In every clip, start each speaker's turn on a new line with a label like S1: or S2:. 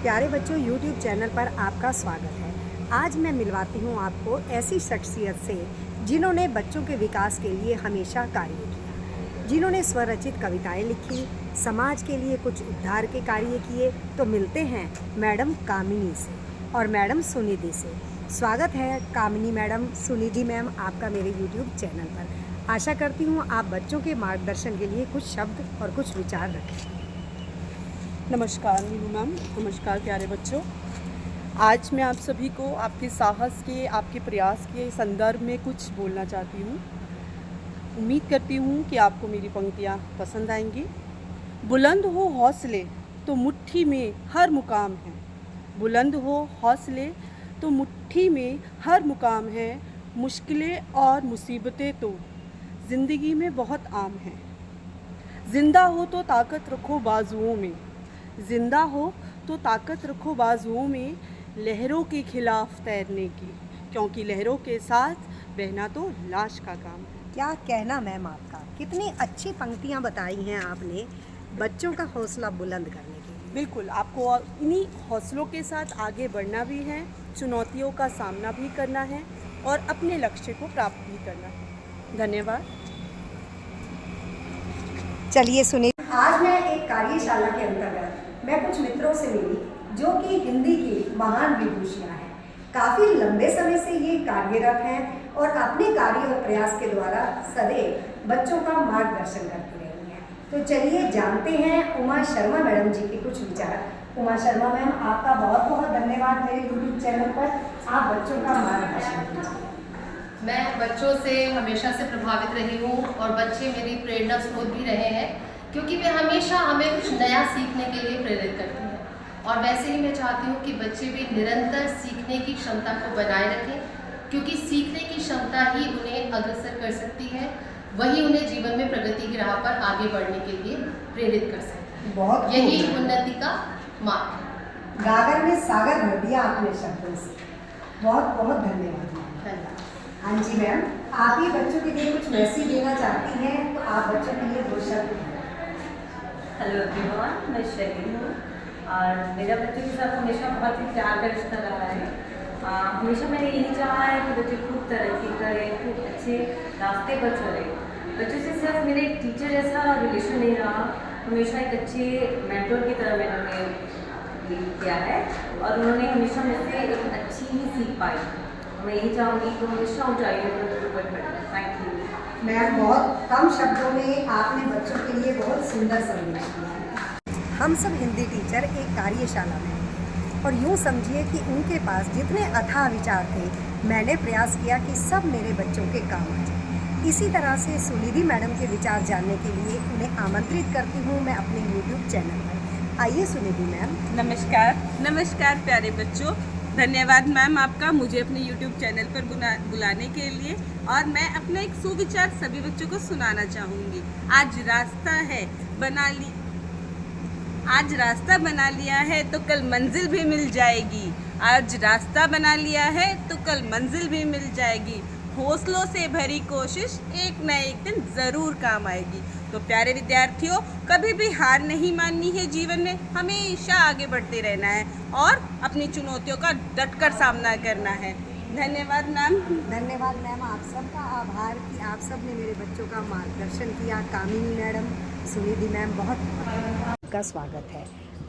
S1: प्यारे बच्चों, YouTube channel पर आपका स्वागत है। आज मैं मिलवाती हूँ आपको ऐसी शख्सियत से जिन्होंने बच्चों के विकास के लिए हमेशा कार्य किया, जिन्होंने स्वरचित कविताएं लिखी, समाज के लिए कुछ उद्धार के कार्य किए। तो मिलते हैं मैडम कामिनी से और मैडम सुनिधि से। स्वागत है कामिनी मैडम, सुनिधि मैम, आपका मेरे YouTube चैनल पर। आशा करती हूँ आप बच्चों के मार्गदर्शन के लिए कुछ शब्द और कुछ विचार रखें।
S2: नमस्कार मीनू मैम, नमस्कार प्यारे बच्चों। आज मैं आप सभी को आपके साहस के, आपके प्रयास के संदर्भ में कुछ बोलना चाहती हूँ। उम्मीद करती हूँ कि आपको मेरी पंक्तियाँ पसंद आएंगी। बुलंद हो हौसले तो मुट्ठी में हर मुकाम है, बुलंद हो हौसले तो मुट्ठी में हर मुकाम है। मुश्किलें और मुसीबतें तो ज़िंदगी में बहुत आम हैं। जिंदा हो तो ताकत रखो बाजुओं में, जिंदा हो तो ताकत रखो बाजुओं में, लहरों के खिलाफ तैरने की, क्योंकि लहरों के साथ बहना तो लाश का काम है।
S1: क्या कहना मैम आपका, कितनी अच्छी पंक्तियाँ बताई हैं आपने बच्चों का हौसला बुलंद करने के लिए।
S2: बिल्कुल, आपको इन्हीं हौसलों के साथ आगे बढ़ना भी है, चुनौतियों का सामना भी करना है और अपने लक्ष्य को प्राप्त भी करना है। धन्यवाद।
S1: चलिए सुनिए, आज मैं एक कार्यशाला के अंतर्गत मैं कुछ मित्रों से मिली जो कि हिंदी की महान विभूषियाँ हैं। काफ़ी लंबे समय से ये कार्यरत हैं और अपने कार्य और प्रयास के द्वारा सदैव बच्चों का मार्गदर्शन करती रही हैं। तो चलिए जानते हैं उमा शर्मा मैडम जी के कुछ विचार। उमा शर्मा मैम, आपका बहुत बहुत धन्यवाद मेरे YouTube चैनल पर आप बच्चों का मार्गदर्शन कीजिए।
S3: मैं बच्चों से हमेशा से प्रभावित रही हूँ और बच्चे मेरी प्रेरणा स्रोत भी रहे हैं, क्योंकि वे हमेशा हमें कुछ नया सीखने के लिए प्रेरित करते हैं। और वैसे ही मैं चाहती हूँ कि बच्चे भी निरंतर सीखने की क्षमता को बनाए रखें, क्योंकि सीखने की क्षमता ही उन्हें अग्रसर कर सकती है, वही उन्हें जीवन में प्रगति की राह पर आगे बढ़ने के लिए प्रेरित कर सकती है।
S1: बहुत
S3: यही उन्नति का मार्ग है।
S1: गागर में सागर भर दिया आपने शब्दों से। बहुत बहुत धन्यवाद। हाँ जी मैम, आप ही बच्चों के लिए कुछ मैसेज देना चाहती हैं, तो आप बच्चों के लिए 2 शब्द।
S4: हेलो एवरीवन, मैं शैली हूँ और मेरा बच्चों के साथ हमेशा बहुत ही प्यार का रिश्ता रहा है। हमेशा मैंने यही चाहा है कि बच्चे खूब तरक्की करें, खूब अच्छे रास्ते पर चले। बच्चों से सिर्फ मेरे एक टीचर जैसा रिलेशन नहीं रहा, हमेशा एक अच्छे मेंटर की तरह मैंने उन्हें डील किया है और उन्होंने हमेशा मुझसे एक अच्छी ही सीख पाई। मैं यही चाहूँगी कि हमेशा ऊँचाइयों पर ऊपर बढ़े। थैंक यू
S1: मैम, बहुत कम शब्दों में आपने बच्चों के लिए बहुत सुंदर संदेश दिया है। हम सब हिंदी टीचर एक कार्यशाला में हैं और यूँ समझिए कि उनके पास जितने अथाह विचार थे, मैंने प्रयास किया कि सब मेरे बच्चों के काम आ जाए। इसी तरह से सुनिधि मैडम के विचार जानने के लिए उन्हें आमंत्रित करती हूँ मैं अपने YouTube चैनल पर। आइए सुनिधि मैम।
S5: नमस्कार प्यारे बच्चों, धन्यवाद मैम आपका मुझे अपने YouTube चैनल पर बुलाने के लिए। और मैं अपना एक सुविचार सभी बच्चों को सुनाना चाहूँगी। आज रास्ता बना लिया है तो कल मंजिल भी मिल जाएगी। आज रास्ता बना लिया है तो कल मंजिल भी मिल जाएगी। हौसलों से भरी कोशिश एक न एक दिन ज़रूर काम आएगी। तो प्यारे विद्यार्थियों, कभी भी हार नहीं माननी है, जीवन में हमेशा आगे बढ़ते रहना है और अपनी चुनौतियों का डटकर सामना करना है। धन्यवाद मैम।
S1: धन्यवाद मैम, आप सबका आभार कि आप सब ने मेरे बच्चों का मार्गदर्शन किया। कामिनी मैडम, सुनिधि मैम, बहुत आपका स्वागत है।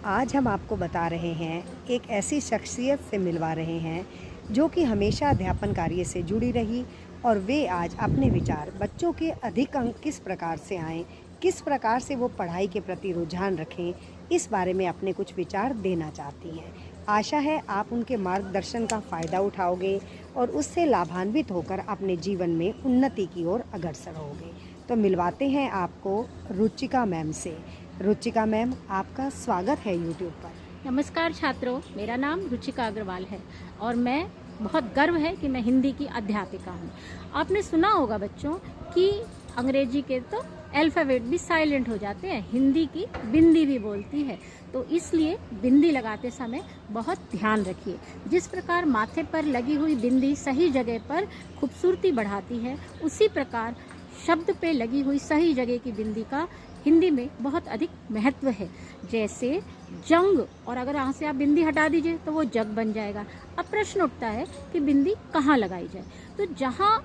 S1: आज हम आपको बता रहे हैं, एक ऐसी शख्सियत से मिलवा रहे हैं जो कि हमेशा अध्यापन कार्य से जुड़ी रही और वे आज अपने विचार बच्चों के अधिक अंक किस प्रकार से आएँ, किस प्रकार से वो पढ़ाई के प्रति रुझान रखें, इस बारे में अपने कुछ विचार देना चाहती हैं। आशा है आप उनके मार्गदर्शन का फ़ायदा उठाओगे और उससे लाभान्वित होकर अपने जीवन में उन्नति की ओर अग्रसर होगे। तो मिलवाते हैं आपको रुचिका मैम से। रुचिका मैम, आपका स्वागत है YouTube पर।
S6: नमस्कार छात्रों, मेरा नाम रुचिका अग्रवाल है और मैं बहुत गर्व है कि मैं हिंदी की अध्यापिका हूँ। आपने सुना होगा बच्चों कि अंग्रेजी के तो अल्फ़ाबेट भी साइलेंट हो जाते हैं, हिंदी की बिंदी भी बोलती है। तो इसलिए बिंदी लगाते समय बहुत ध्यान रखिए। जिस प्रकार माथे पर लगी हुई बिंदी सही जगह पर खूबसूरती बढ़ाती है, उसी प्रकार शब्द पे लगी हुई सही जगह की बिंदी का हिंदी में बहुत अधिक महत्व है। जैसे जंग, और अगर यहाँ से आप बिंदी हटा दीजिए तो वो जग बन जाएगा। अब प्रश्न उठता है कि बिंदी कहाँ लगाई जाए। तो जहाँ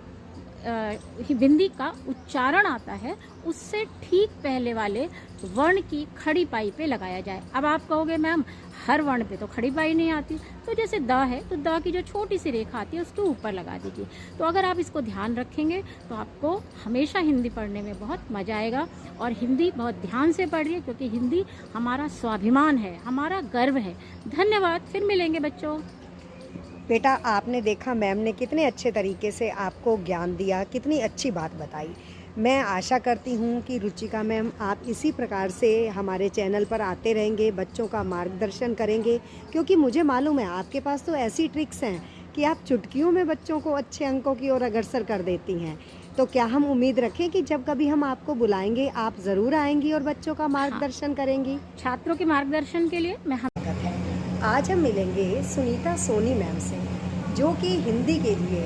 S6: बिंदी का उच्चारण आता है उससे ठीक पहले वाले वर्ण की खड़ी पाई पे लगाया जाए। अब आप कहोगे मैम हर वर्ण पे तो खड़ी पाई नहीं आती, तो जैसे द है तो द की जो छोटी सी रेखा आती है उसके ऊपर लगा दीजिए। तो अगर आप इसको ध्यान रखेंगे तो आपको हमेशा हिंदी पढ़ने में बहुत मज़ा आएगा। और हिंदी बहुत ध्यान से पढ़िए, क्योंकि हिंदी हमारा स्वाभिमान है, हमारा गर्व है। धन्यवाद, फिर मिलेंगे बच्चों।
S1: बेटा, आपने देखा मैम ने कितने अच्छे तरीके से आपको ज्ञान दिया, कितनी अच्छी बात बताई। मैं आशा करती हूँ कि रुचिका मैम आप इसी प्रकार से हमारे चैनल पर आते रहेंगे, बच्चों का मार्गदर्शन करेंगे, क्योंकि मुझे मालूम है आपके पास तो ऐसी ट्रिक्स हैं कि आप चुटकियों में बच्चों को अच्छे अंकों की ओर अग्रसर कर देती हैं। तो क्या हम उम्मीद रखें कि जब कभी हम आपको बुलाएंगे आप ज़रूर आएंगी और बच्चों का मार्गदर्शन करेंगी?
S6: छात्रों के मार्गदर्शन के लिए मैं
S1: आज हम मिलेंगे सुनीता सोनी मैम से, जो कि हिंदी के लिए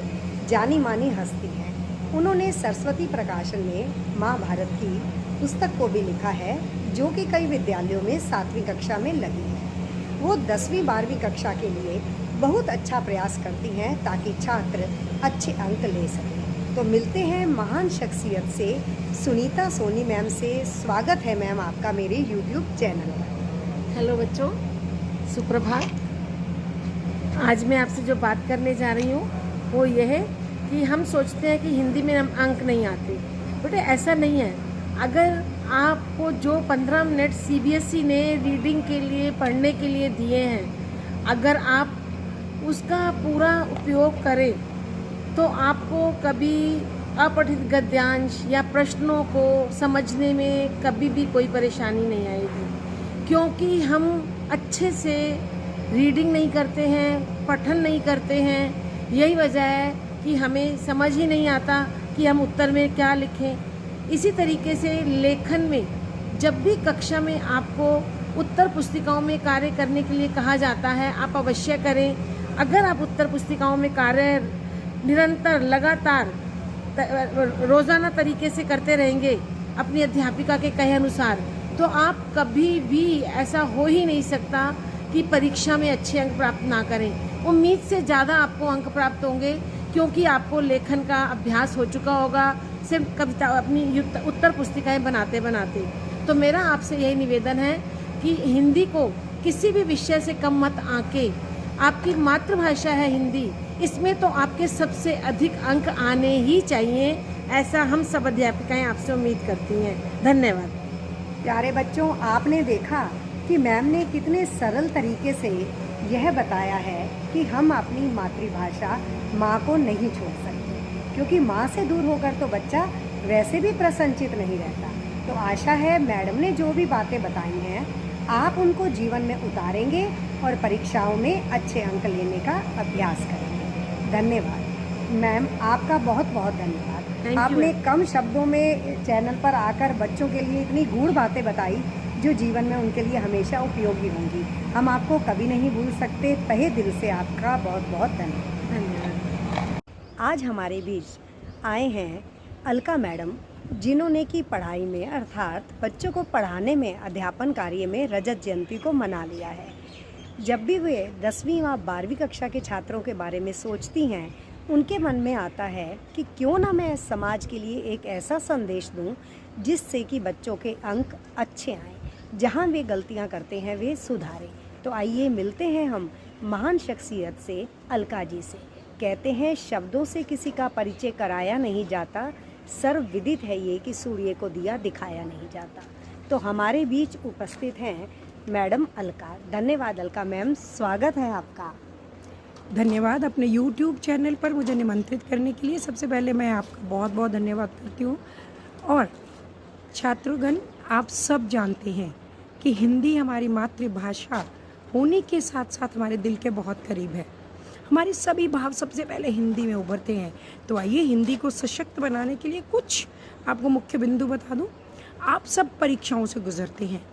S1: जानी मानी हस्ती हैं। उन्होंने सरस्वती प्रकाशन में महाभारत की पुस्तक को भी लिखा है, जो कि कई विद्यालयों में 7वीं कक्षा में लगी है। वो 10वीं 12वीं कक्षा के लिए बहुत अच्छा प्रयास करती हैं ताकि छात्र अच्छे अंक ले सकें। तो मिलते हैं महान शख्सियत से, सुनीता सोनी मैम से। स्वागत है मैम आपका मेरे YouTube चैनल पर।
S7: हेलो बच्चों, सुप्रभात। आज मैं आपसे जो बात करने जा रही हूँ वो ये है कि हम सोचते हैं कि हिंदी में हम अंक नहीं आते। बेटे ऐसा नहीं है। अगर आपको जो 15 मिनट CBSE ने रीडिंग के लिए, पढ़ने के लिए दिए हैं, अगर आप उसका पूरा उपयोग करें तो आपको कभी अपठित गद्यांश या प्रश्नों को समझने में कभी भी कोई परेशानी नहीं आएगी, क्योंकि हम अच्छे से रीडिंग नहीं करते हैं, पठन नहीं करते हैं। यही वजह है कि हमें समझ ही नहीं आता कि हम उत्तर में क्या लिखें। इसी तरीके से लेखन में जब भी कक्षा में आपको उत्तर पुस्तिकाओं में कार्य करने के लिए कहा जाता है, आप अवश्य करें। अगर आप उत्तर पुस्तिकाओं में कार्य निरंतर, लगातार, रोज़ाना तरीके से करते रहेंगे अपनी अध्यापिका के कहे अनुसार, तो आप कभी भी ऐसा हो ही नहीं सकता कि परीक्षा में अच्छे अंक प्राप्त ना करें। उम्मीद से ज़्यादा आपको अंक प्राप्त होंगे, क्योंकि आपको लेखन का अभ्यास हो चुका होगा सिर्फ कविता, अपनी उत्तर पुस्तिकाएं बनाते बनाते। तो मेरा आपसे यही निवेदन है कि हिंदी को किसी भी विषय से कम मत आंके। आपकी मातृभाषा है हिंदी, इसमें तो आपके सबसे अधिक अंक आने ही चाहिए। ऐसा हम सब अध्यापिकाएं आपसे उम्मीद करती हैं। धन्यवाद।
S1: प्यारे बच्चों, आपने देखा कि मैम ने कितने सरल तरीके से यह बताया है कि हम अपनी मातृभाषा माँ को नहीं छोड़ सकते, क्योंकि माँ से दूर होकर तो बच्चा वैसे भी प्रसन्नचित नहीं रहता। तो आशा है मैडम ने जो भी बातें बताई हैं आप उनको जीवन में उतारेंगे और परीक्षाओं में अच्छे अंक लेने का अभ्यास करेंगे। धन्यवाद मैम, आपका बहुत बहुत धन्यवाद। आपने कम शब्दों में चैनल पर आकर बच्चों के लिए इतनी गूढ़ बातें बताई जो जीवन में उनके लिए हमेशा उपयोगी होंगी। हम आपको कभी नहीं भूल सकते। तहे दिल से आपका बहुत बहुत धन्यवाद। आज हमारे बीच आए हैं अलका मैडम, जिन्होंने की पढ़ाई में अर्थात बच्चों को पढ़ाने में, अध्यापन कार्य में रजत जयंती को मना लिया है। जब भी वे 10वीं व 12वीं कक्षा के छात्रों के बारे में सोचती हैं, उनके मन में आता है कि क्यों ना मैं समाज के लिए एक ऐसा संदेश दूं जिससे कि बच्चों के अंक अच्छे आएँ, जहां वे गलतियां करते हैं वे सुधारें। तो आइए मिलते हैं हम महान शख्सियत से, अलका जी से। कहते हैं शब्दों से किसी का परिचय कराया नहीं जाता, सर्वविदित है ये कि सूर्य को दिया दिखाया नहीं जाता। तो हमारे बीच उपस्थित हैं मैडम अलका। धन्यवाद अलका मैम, स्वागत है आपका।
S8: धन्यवाद अपने YouTube चैनल पर मुझे निमंत्रित करने के लिए। सबसे पहले मैं आपका बहुत बहुत धन्यवाद करती हूँ। और छात्रगण, आप सब जानते हैं कि हिंदी हमारी मातृभाषा होने के साथ साथ हमारे दिल के बहुत करीब है। हमारे सभी भाव सबसे पहले हिंदी में उभरते हैं। तो आइए हिंदी को सशक्त बनाने के लिए कुछ आपको मुख्य बिंदु बता दूं। आप सब परीक्षाओं से गुजरते हैं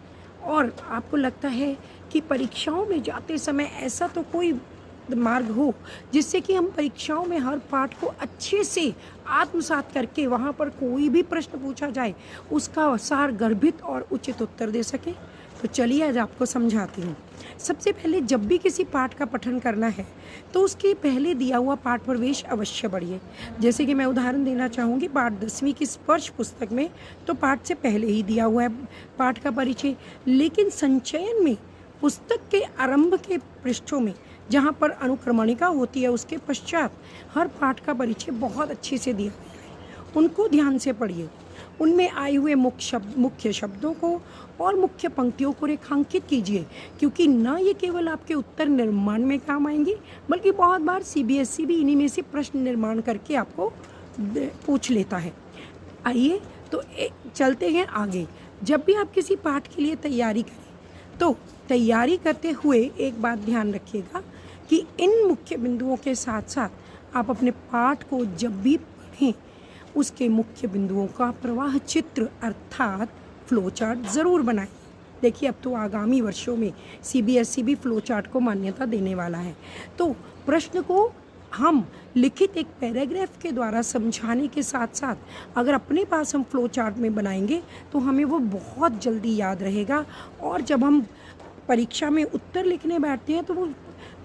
S8: और आपको लगता है कि परीक्षाओं में जाते समय ऐसा तो कोई मार्ग हो जिससे कि हम परीक्षाओं में हर पाठ को अच्छे से आत्मसात करके वहाँ पर कोई भी प्रश्न पूछा जाए उसका सार गर्भित और उचित उत्तर दे सके। तो चलिए आज आपको समझाती हूँ। सबसे पहले जब भी किसी पाठ का पठन करना है तो उसके पहले दिया हुआ पाठ प्रवेश अवश्य पढ़िए। जैसे कि मैं उदाहरण देना चाहूँगी, पाठ 10वीं की स्पर्श पुस्तक में तो पाठ से पहले ही दिया हुआ है पाठ का परिचय, लेकिन संचयन में पुस्तक के आरंभ के पृष्ठों में जहाँ पर अनुक्रमणिका होती है उसके पश्चात हर पाठ का परिचय बहुत अच्छे से दिया गया है। उनको ध्यान से पढ़िए। उनमें आए हुए मुख्य शब्दों को और मुख्य पंक्तियों को रेखांकित कीजिए, क्योंकि न ये केवल आपके उत्तर निर्माण में काम आएंगी बल्कि बहुत बार CBSE भी इन्हीं में से प्रश्न निर्माण करके आपको पूछ लेता है। आइए तो चलते हैं आगे। जब भी आप किसी पाठ के लिए तैयारी करें तो तैयारी करते हुए एक बात ध्यान रखिएगा कि इन मुख्य बिंदुओं के साथ साथ आप अपने पाठ को जब भी पढ़ें उसके मुख्य बिंदुओं का प्रवाह चित्र अर्थात फ्लो चार्ट ज़रूर बनाएं। देखिए अब तो आगामी वर्षों में CBSE भी फ्लो चार्ट को मान्यता देने वाला है, तो प्रश्न को हम लिखित एक पैराग्राफ के द्वारा समझाने के साथ साथ अगर अपने पास हम फ्लो चार्ट में बनाएंगे तो हमें वो बहुत जल्दी याद रहेगा, और जब हम परीक्षा में उत्तर लिखने बैठते हैं तो वो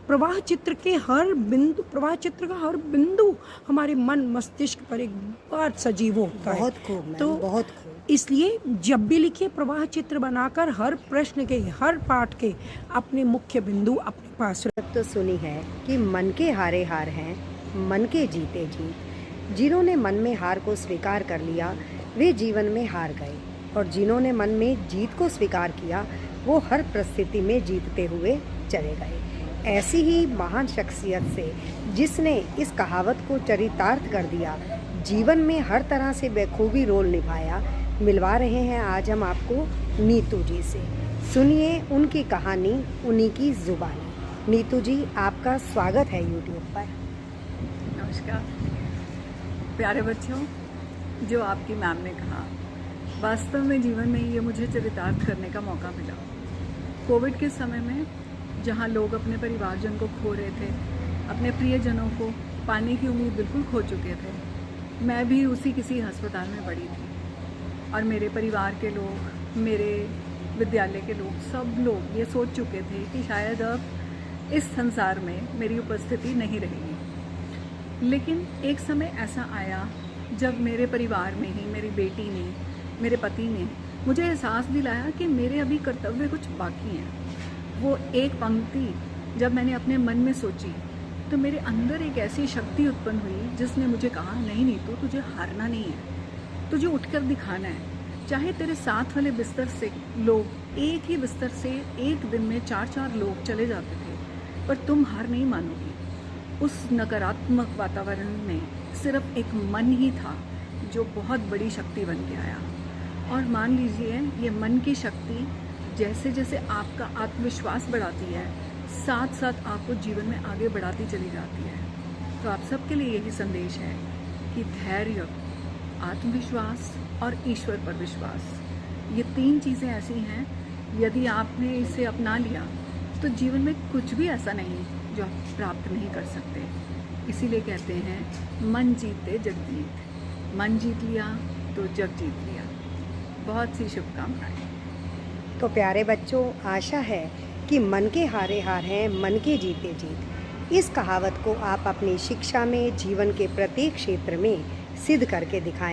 S8: प्रवाह चित्र का हर बिंदु हमारे मन मस्तिष्क पर एक बार सजीव होता है।
S1: बहुत खूब मैम,
S8: तो
S1: बहुत खूब।
S8: इसलिए जब भी लिखिए प्रवाह चित्र बनाकर हर प्रश्न के, हर पाठ के अपने मुख्य बिंदु अपने पास
S1: बात तो सुनी है कि मन के हारे हार हैं, मन के जीते जीत। जिन्होंने मन में हार को स्वीकार कर लिया वे जीवन में हार गए, और जिन्होंने मन में जीत को स्वीकार किया वो हर परिस्थिति में जीतते हुए चले गए। ऐसी ही महान शख्सियत से जिसने इस कहावत को चरितार्थ कर दिया, जीवन में हर तरह से बखूबी रोल निभाया, मिलवा रहे हैं आज हम आपको नीतू जी से। सुनिए उनकी कहानी उन्हीं की जुबानी। नीतू जी, आपका स्वागत है यूट्यूब पर।
S9: नमस्कार प्यारे बच्चों, जो आपकी मैम ने कहा, वास्तव में जीवन में ये मुझे चरितार्थ करने का मौका मिला। कोविड के समय में जहाँ लोग अपने परिवारजन को खो रहे थे, अपने प्रियजनों को पाने की उम्मीद बिल्कुल खो चुके थे, मैं भी उसी किसी अस्पताल में पड़ी थी, और मेरे परिवार के लोग, मेरे विद्यालय के लोग, सब लोग ये सोच चुके थे कि शायद अब इस संसार में मेरी उपस्थिति नहीं रहेगी। लेकिन एक समय ऐसा आया जब मेरे परिवार में ही मेरी बेटी ने, मेरे पति ने मुझे एहसास दिलाया कि मेरे अभी कर्तव्य कुछ बाकी हैं। वो एक पंक्ति जब मैंने अपने मन में सोची तो मेरे अंदर एक ऐसी शक्ति उत्पन्न हुई जिसने मुझे कहा, नहीं नीतू, तुझे हारना नहीं है, तुझे उठकर दिखाना है। चाहे तेरे साथ वाले बिस्तर से लोग, एक ही बिस्तर से एक दिन में 4-4 लोग चले जाते थे, पर तुम हार नहीं मानोगी। उस नकारात्मक वातावरण में सिर्फ एक मन ही था जो बहुत बड़ी शक्ति बन के आया। और मान लीजिए ये मन की शक्ति जैसे जैसे आपका आत्मविश्वास बढ़ाती है, साथ साथ आपको जीवन में आगे बढ़ाती चली जाती है। तो आप सबके लिए यही संदेश है कि धैर्य, आत्मविश्वास और ईश्वर पर विश्वास, ये 3 चीज़ें ऐसी हैं, यदि आपने इसे अपना लिया तो जीवन में कुछ भी ऐसा नहीं जो आप प्राप्त नहीं कर सकते। इसीलिए कहते हैं मन जीते जग जीत, मन जीत लिया तो जग जीत लिया। बहुत सी शुभकामनाएं।
S1: तो प्यारे बच्चों, आशा है कि मन के हारे हार हैं, मन के जीते जीत। इस कहावत को आप अपनी शिक्षा में, जीवन के प्रत्येक क्षेत्र में सिद्ध करके दिखाएं।